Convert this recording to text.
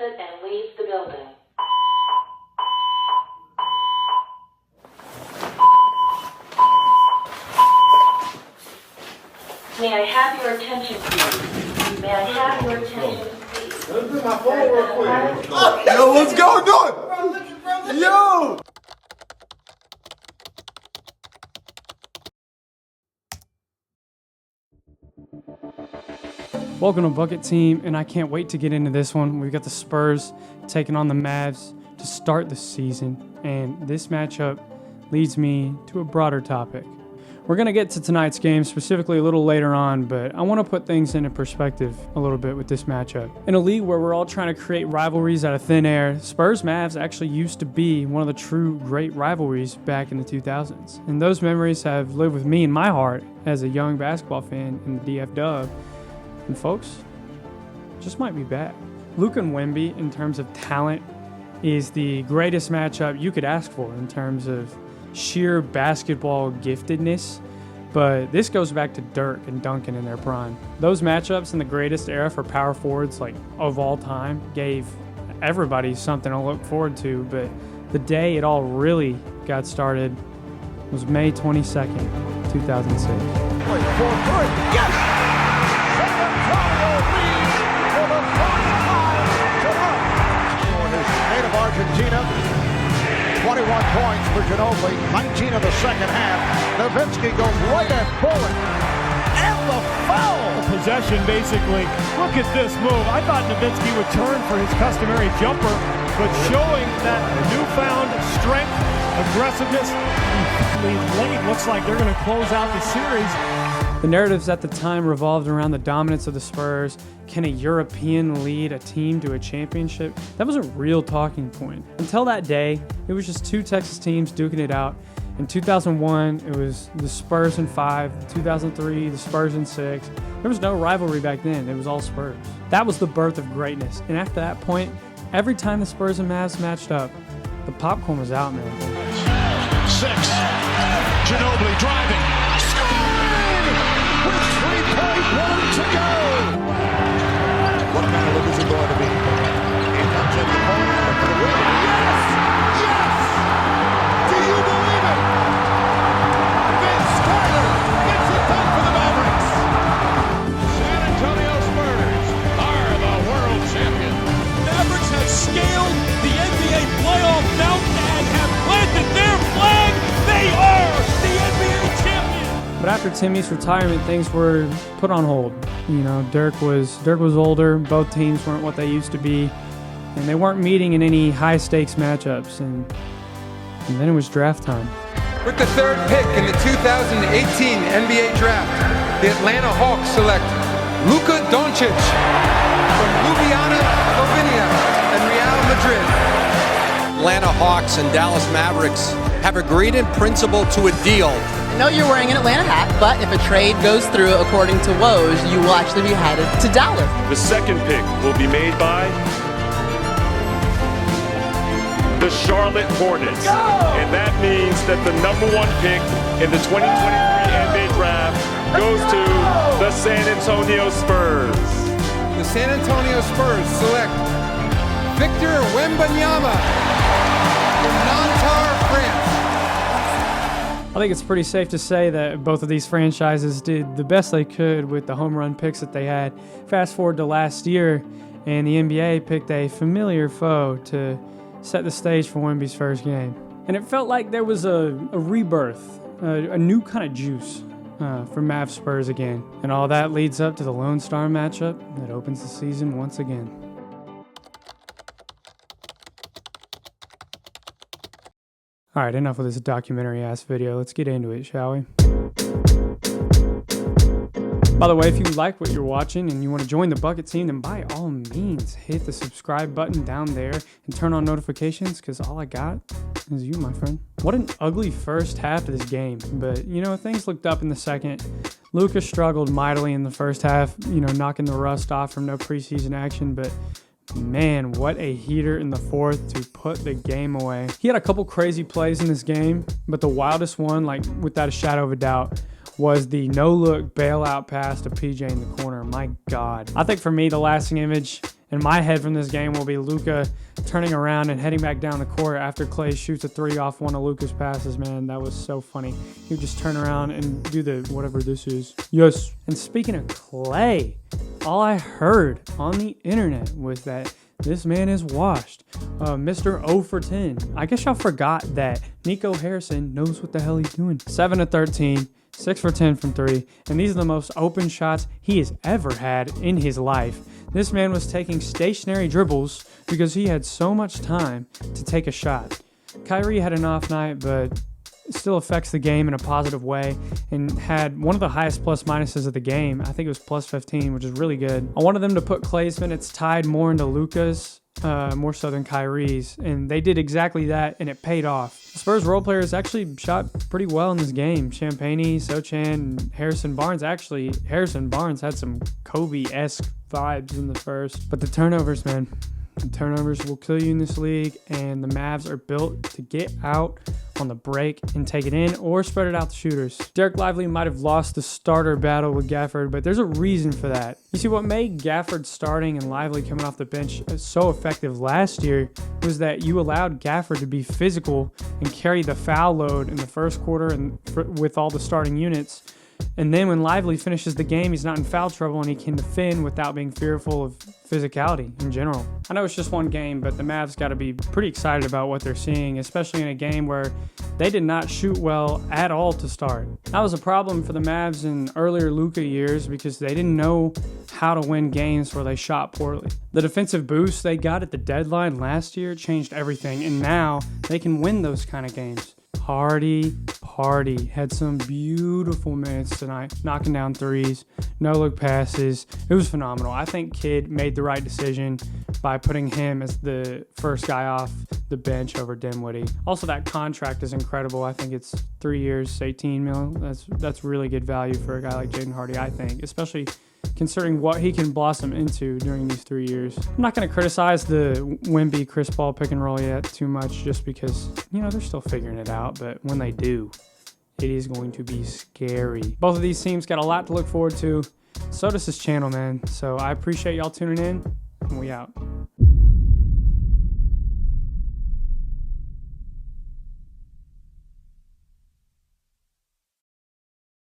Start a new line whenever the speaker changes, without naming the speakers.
exit and leave the building. May I have your attention, please? May I have your attention, please?
Let me put my phone real quick.
Yo, let's go, do it! Yo!
Welcome to Bucket Team, and I can't wait to get into this one. We've got the Spurs taking on the Mavs to start the season, and this matchup leads me to a broader topic. We're going to get to tonight's game specifically a little later on, but I want to put things into perspective a little bit with this matchup. In a league where we're all trying to create rivalries out of thin air, Spurs-Mavs actually used to be one of the true great rivalries back in the 2000s. And those memories have lived with me in my heart as a young basketball fan in the DF-Dub. And folks, just might be bad. Luka and Wemby, in terms of talent, is the greatest matchup you could ask for in terms of sheer basketball giftedness, but this goes back to Dirk and Duncan in their prime. Those matchups in the greatest era for power forwards like of all time gave everybody something to look forward to, but the day it all really got started was May 22nd, 2006.
Yes! San Antonio leads for the first time tonight. For his native Argentina. 21 points for Ginobili, 19 of the second half. Nowitzki goes right at Bullock. And the foul!
Possession, basically. Look at this move. I thought Nowitzki would turn for his customary jumper, but showing that newfound strength, aggressiveness, late looks like they're going to close out the series.
The narratives at the time revolved around the dominance of the Spurs. Can a European lead a team to a championship? That was a real talking point. Until that day, it was just two Texas teams duking it out. In 2001, it was the Spurs in 5. 2003, the Spurs in 6. There was no rivalry back then. It was all Spurs. That was the birth of greatness. And after that point, every time the Spurs and Mavs matched up, the popcorn was out, man.
6. Ginobili driving. With 3.1 to go. What kind of look is it going to be? Here comes in the corner for the win. Yes! Yes! Do you believe it? Vince Carter gets it done for the Mavericks. San Antonio Spurs are the world champions.
Mavericks have scaled the NBA playoff mountain and have planted their flag. They are the NBA champions.
But after Timmy's retirement, things were put on hold. You know, Dirk was older. Both teams weren't what they used to be, and they weren't meeting in any high-stakes matchups. And then it was draft time.
With the third pick in the 2018 NBA Draft, the Atlanta Hawks select Luka Doncic from Ljubljana, Slovenia, and Real Madrid.
Atlanta Hawks and Dallas Mavericks have agreed in principle to a deal.
I know you're wearing an Atlanta hat, but if a trade goes through according to Woj, you will actually be headed to Dallas.
The second pick will be made by the Charlotte Hornets.
Go!
And that means that the number 1 pick in the 2023 NBA Draft goes to the San Antonio Spurs.
The San Antonio Spurs select Victor Wembanyama from Nanterre, France.
I think it's pretty safe to say that both of these franchises did the best they could with the home run picks that they had. Fast forward to last year, and the NBA picked a familiar foe to set the stage for Wemby's first game. And it felt like there was a rebirth, a new kind of juice for Mavs Spurs again. And all that leads up to the Lone Star matchup that opens the season once again. All right, enough of this documentary-ass video. Let's get into it, shall we? By the way, if you like what you're watching and you want to join the Bucket Team, then by all means, hit the subscribe button down there and turn on notifications, because all I got is you, my friend. What an ugly first half to this game. But, you know, things looked up in the second. Luka struggled mightily in the first half, you know, knocking the rust off from no preseason action, but man, what a heater in the fourth to put the game away. He had a couple crazy plays in this game, but the wildest one, like without a shadow of a doubt, was the no-look bailout pass to PJ in the corner. My God. I think for me, the lasting image in my head from this game will be Luka turning around and heading back down the court after Klay shoots a three off one of Luka's passes, man. That was so funny. He would just turn around and do the whatever this is. Yes. And speaking of Klay, all I heard on the internet was that this man is washed. Mr. 0 for 10. I guess y'all forgot that Nico Harrison knows what the hell he's doing. 7 of 13. 6 for 10 from 3, and these are the most open shots he has ever had in his life. This man was taking stationary dribbles because he had so much time to take a shot. Kyrie had an off night, but it still affects the game in a positive way and had one of the highest plus minuses of the game. I think it was plus 15, which is really good. I wanted them to put Klay's minutes tied more into Luka's, more so than Kyrie's, and they did exactly that, and it paid off. The Spurs role players actually shot pretty well in this game. Champagny, Sochan, and Harrison Barnes. Actually, Harrison Barnes had some Kobe-esque vibes in the first. But the turnovers, man. The turnovers will kill you in this league, and the Mavs are built to get out on the break and take it in or spread it out to shooters. Derek Lively might have lost the starter battle with Gafford, but there's a reason for that. You see, what made Gafford starting and Lively coming off the bench so effective last year was that you allowed Gafford to be physical and carry the foul load in the first quarter and with all the starting units. And then when Lively finishes the game, he's not in foul trouble and he can defend without being fearful of physicality in general. I know it's just one game, but the Mavs got to be pretty excited about what they're seeing, especially in a game where they did not shoot well at all to start. That was a problem for the Mavs in earlier Luka years because they didn't know how to win games where they shot poorly. The defensive boost they got at the deadline last year changed everything, and now they can win those kind of games. Hardy had some beautiful minutes tonight, knocking down threes, no-look passes. It was phenomenal. I think Kidd made the right decision by putting him as the first guy off the bench over Dinwiddie. Also, that contract is incredible. I think it's 3 years, $18 million. That's really good value for a guy like Jaden Hardy, I think, especially considering what he can blossom into during these 3 years. I'm not going to criticize the Wemby Chris Paul pick and roll yet too much just because, they're still figuring it out. But when they do, it is going to be scary. Both of these teams got a lot to look forward to. So does this channel, man. So I appreciate y'all tuning in, and we out.